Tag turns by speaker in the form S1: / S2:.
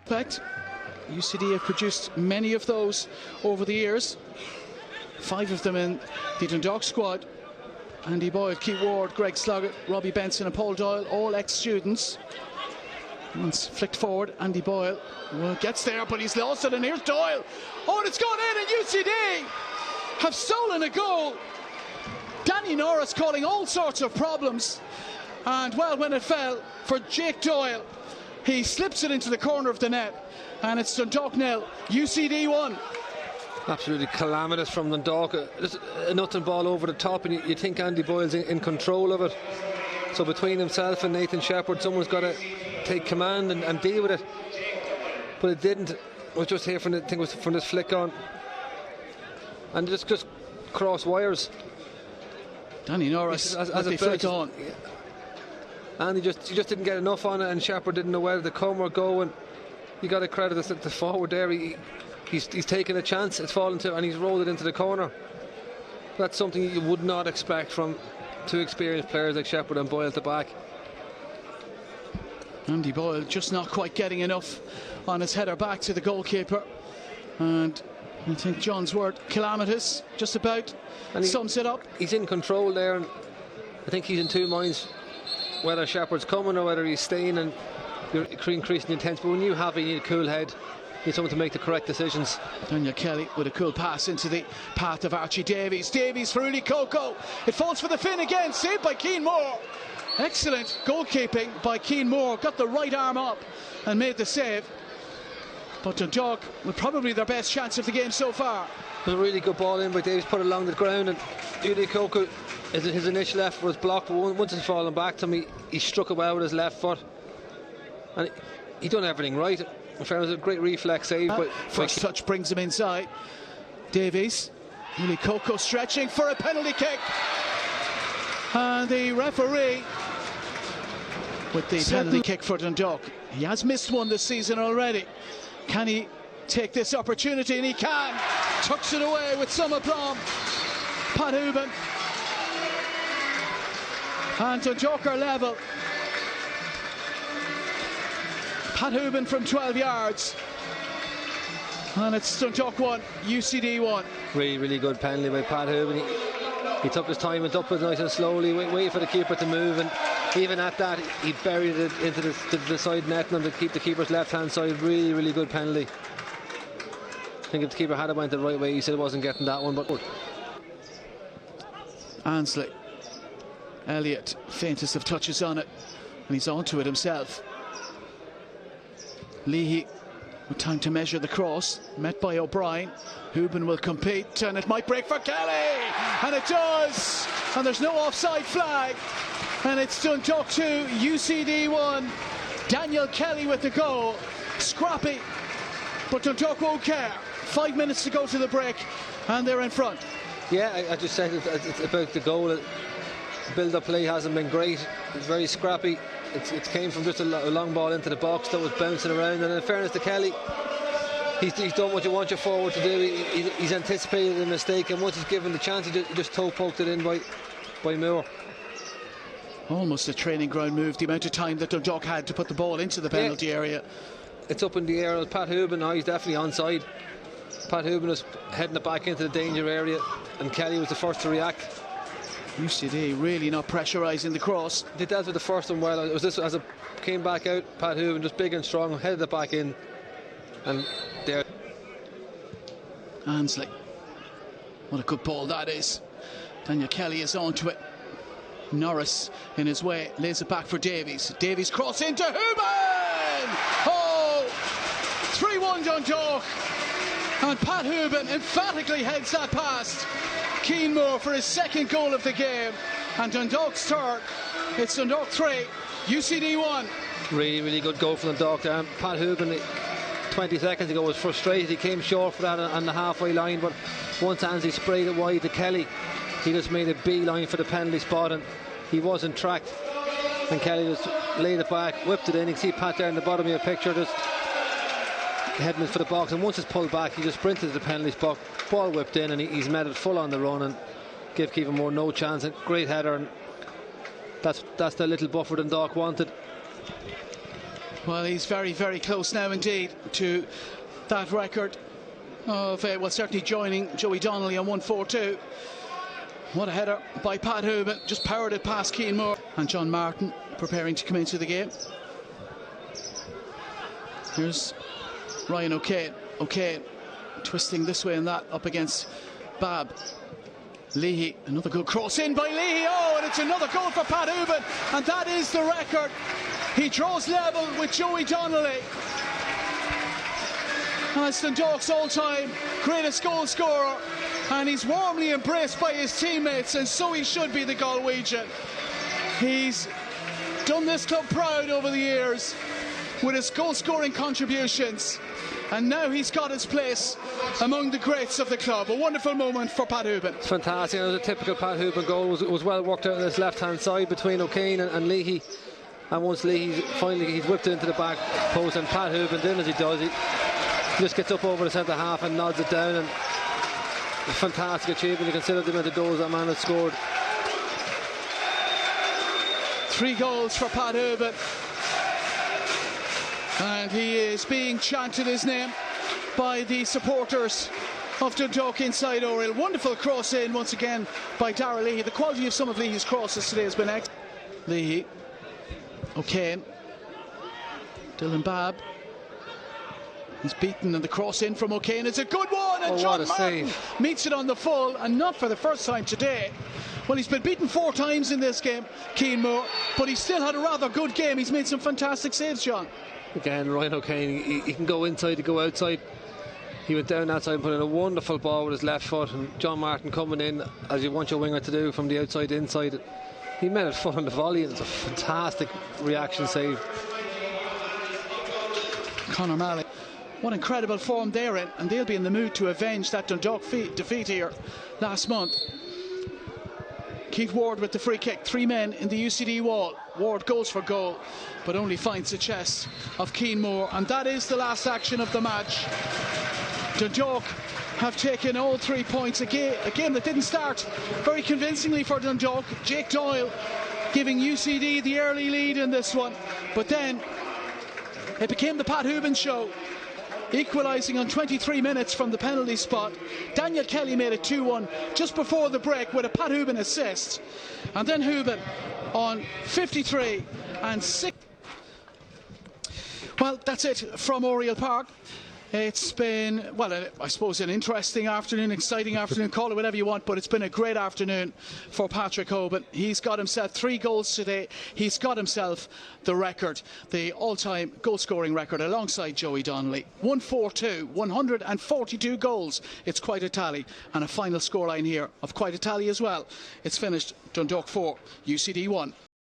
S1: fact, UCD have produced many of those over the years. 5 of them in the Dundalk squad. Andy Boyle, Keith Ward, Greg Sloggett, Robbie Benson and Paul Doyle, all ex-students. Once flicked forward, Andy Boyle gets there, but he's lost it, and here's Doyle. Oh, and it's gone in, and UCD have stolen a goal. Danny Norris calling all sorts of problems. And, well, when it fell for Jake Doyle, he slips it into the corner of the net. And it's Dundalk 0, UCD 1.
S2: Absolutely calamitous from Dundalk. Just a nothing ball over the top, and you think Andy Boyle's in control of it. So between himself and Nathan Shepherd, someone's got to take command and deal with it. But it didn't. It was just here from the thing, was from this flick on, and just cross wires.
S1: Danny Norris as they flick on.
S2: And he just didn't get enough on it, and Shepherd didn't know whether to come or go. And you got to credit the forward there. He's taken a chance, it's fallen to, and he's rolled it into the corner. That's something you would not expect from 2 experienced players like Shepherd and Boyle at the back.
S1: Andy Boyle just not quite getting enough on his header back to the goalkeeper. And I think John's word, calamitous, just about sums it up.
S2: He's in control there, and I think he's in 2 minds whether Shepherd's coming or whether he's staying, and you're increasing the intensity. But when you have it, you need a cool head. You need someone to make the correct decisions.
S1: Daniel Kelly with a cool pass into the path of Archie Davies. Davies for Uli Coco. It falls for the fin again, saved by Keane Moore. Excellent goalkeeping by Keane Moore. Got the right arm up and made the save. But Dundalk with probably their best chance of the game so far.
S2: It was a really good ball in by Davies, put it along the ground, and Uli Coco, his initial effort was blocked, but once it's fallen back to him, he struck it well with his left foot. And he done everything right. In fairness, a great reflex save. But
S1: first touch brings him inside. Davies, Uli Coco stretching for a penalty kick. And the referee with the penalty kick for Dundalk. He has missed one this season already. Can he take this opportunity? And he can. Tucks it away with some aplomb. Pat Hooban. And Dundalk are level. Pat Hooban from 12 yards. And it's Dundalk 1, UCD 1.
S2: Really good penalty by Pat Hooban. He took his time, went up it nice and slowly, waited for the keeper to move, and even at that he buried it into the side net and to keep the keeper's left hand side. Really good penalty. I think if the keeper had it went the right way, he said it wasn't getting that one, but
S1: Ansley, Elliott, faintest of touches on it, and he's onto it himself. Leahy with time to measure the cross, met by O'Brien. Hooban will compete, and it might break for Kelly, and it does, and there's no offside flag, and it's Dundalk 2, UCD 1. Daniel Kelly with the goal. Scrappy, but Dundalk won't care. 5 minutes to go to the break, and they're in front.
S2: Yeah, I just said it's about the goal. The build-up play hasn't been great. It's very scrappy. It came from just a long ball into the box that was bouncing around, and in fairness to Kelly, he's done what you want your forward to do. He's anticipated a mistake, and once he's given the chance, he just toe poked it in by Moore.
S1: Almost a training ground move, the amount of time that Dundalk had to put the ball into the penalty area.
S2: It's up in the air. Pat Hooban now, he's definitely onside. Pat Hooban was heading it back into the danger area, and Kelly was the first to react.
S1: UCD really not pressurising the cross.
S2: They dealt with the first one well. It was this as it came back out. Pat Hooban just big and strong, headed it back in, and there.
S1: Ansley, what a good ball that is. Daniel Kelly is onto it. Norris in his way lays it back for Davies. Davies cross into Hooban. Oh, 3-1 Dundalk, and Pat Hooban emphatically heads that past Keane Moore for his second goal of the game, and Dundalk's third. It's Dundalk 3, UCD 1.
S2: Really good goal from Dundalk there. Pat Hooban 20 seconds ago was frustrated. He came short for that on the halfway line, but once Ansley sprayed it wide to Kelly, he just made a beeline for the penalty spot, and he wasn't tracked, and Kelly just laid it back, whipped it in. You can see Pat there in the bottom of your picture just heading for the box, and once it's pulled back, he just sprinted to the penalty spot, ball whipped in, and he's met it full on the run and give Keevan Moore no chance. And great header, and that's the little buffer Dundalk wanted.
S1: Well, he's very, very close now indeed to that record of, well, certainly joining Joey Donnelly on 1:42. What a header by Pat Hooban, just powered it past Keane Moore. And John Martin preparing to come into the game. Here's Ryan O'Kane twisting this way and that up against Bab. Leahy, another good cross in by Leahy. Oh, and it's another goal for Pat Hooban, and that is the record. He draws level with Joey Donnelly as Dundalk's all-time greatest goal scorer, and he's warmly embraced by his teammates, and so he should be, the Galwegian. He's done this club proud over the years with his goal-scoring contributions, and now he's got his place among the greats of the club. A wonderful moment for Pat Hooban.
S2: It's fantastic. It was a typical Pat Hooban goal. It was well worked out on his left-hand side between O'Kane and Leahy. And once Leahy finally he's whipped it into the back post, and Pat Hooban, doing as he does, he just gets up over the centre half and nods it down. And a fantastic achievement. You consider the amount of goals that man has scored.
S1: 3 goals for Pat Hooban, and he is being chanted his name by the supporters of Dundalk inside Oriel. Wonderful cross in once again by Darragh Leahy. The quality of some of Leahy's crosses today has been excellent. Leahy, O'Kane, Dylan Babb. He's beaten, and the cross in from O'Kane. It's a good one, and John Martin meets it on the full, and not for the first time today. Well, he's been beaten 4 times in this game, Keane Moore, but he still had a rather good game. He's made some fantastic saves, John.
S2: Again, Ryan O'Kane, he can go inside, he can go outside. He went down that side and put in a wonderful ball with his left foot, and John Martin coming in, as you want your winger to do, from the outside inside. He made it full on the volley, and it's a fantastic reaction save.
S1: Conor Malley, what incredible form they're in, and they'll be in the mood to avenge that Dundalk defeat here last month. Keith Ward with the free kick. 3 men in the UCD wall. Ward goes for goal, but only finds the chest of Keane Moore, and that is the last action of the match. Dundalk have taken all 3 points. A game that didn't start very convincingly for Dundalk. Jake Doyle giving UCD the early lead in this one, but then it became the Pat Hooban show, equalising on 23 minutes from the penalty spot. Daniel Kelly made it 2-1 just before the break with a Pat Hooban assist, and then Hooban on 53 and 6. Well, that's it from Oriel Park. It's been, well, I suppose an interesting afternoon, exciting afternoon, call it whatever you want, but it's been a great afternoon for Patrick Hooban. He's got himself 3 goals today. He's got himself the record, the all-time goal-scoring record, alongside Joey Donnelly. 142, 142 goals. It's quite a tally, and a final scoreline here of quite a tally as well. It's finished Dundalk 4, UCD 1.